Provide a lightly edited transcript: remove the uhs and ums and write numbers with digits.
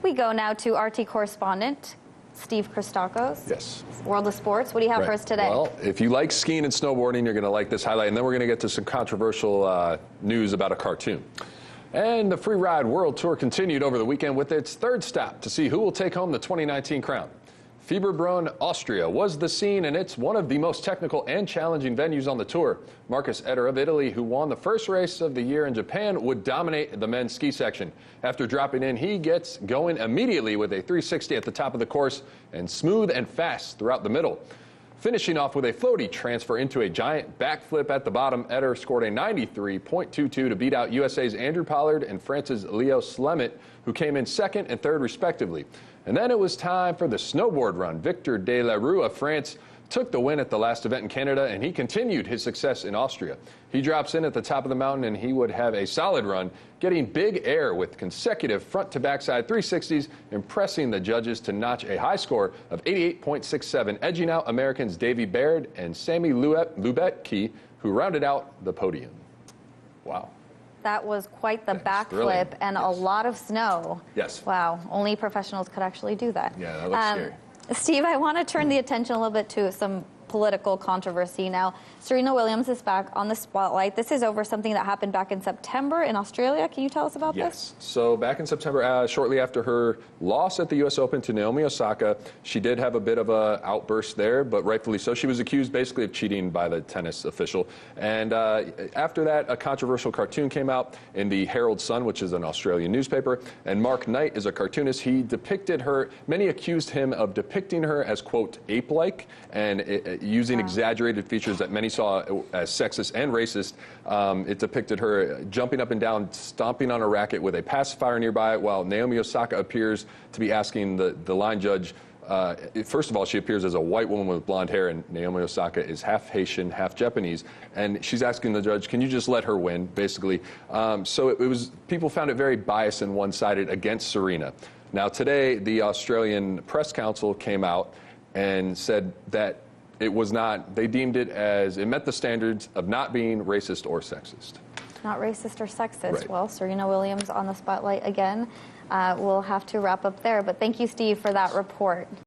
We go now to RT correspondent Steve Christakos. Yes. World of Sports. What do you have for us today? Well, if you like skiing and snowboarding, you're going to like this highlight. And then we're going to get to some controversial news about a cartoon. And the Freeride World Tour continued over the weekend with its third stop to see who will take home the 2019 crown. Fieberbrunn, Austria was the scene, and it's one of the most technical and challenging venues on the tour. Markus Eder of Italy, who won the first race of the year in Japan, would dominate the men's ski section. After dropping in, he gets going immediately with a 360 at the top of the course and smooth and fast throughout the middle. Finishing off with a floaty transfer into a giant backflip at the bottom, Eder scored a 93.22 to beat out USA's Andrew Pollard and France's Leo Slemet, who came in second and third respectively. And then it was time for the snowboard run. Victor de la Rue of France took the win at the last event in Canada, and he continued his success in Austria. He drops in at the top of the mountain, and he would have a solid run, getting big air with consecutive front-to-backside 360s, impressing the judges to notch a high score of 88.67, edging out Americans Davy Baird and Sammy Lubetki, who rounded out the podium. Wow. That was quite the backflip and a lot of snow. Yes. Wow. Only professionals could actually do that. Yeah, that looks scary. Steve, I want to turn the attention a little bit to some political controversy now. Serena Williams is back on the spotlight. This is over something that happened back in September in Australia. Can you tell us about this? Yes. So back in September, shortly after her loss at the U.S. Open to Naomi Osaka, she did have a bit of an outburst there, but rightfully so. She was accused basically of cheating by the tennis official. And after that, a controversial cartoon came out in the Herald Sun, which is an Australian newspaper. And Mark Knight is a cartoonist. He depicted her, many accused him of depicting her as, quote, ape-like, and using exaggerated features that many saw as sexist and racist. It depicted her jumping up and down, stomping on a racket with a pacifier nearby, while Naomi Osaka appears to be asking the line judge, first of all, she appears as a white woman with blonde hair, and Naomi Osaka is half Haitian, half Japanese, and she's asking the judge, can you just let her win, basically. So it was, people found it very biased and one-sided against Serena. Now today, the Australian Press Council came out and said that it was not, they deemed it as, it met the standards of not being racist or sexist. Not racist or sexist. Right. Well, Serena Williams on the spotlight again. We'll have to wrap up there, but thank you, Steve, for that report.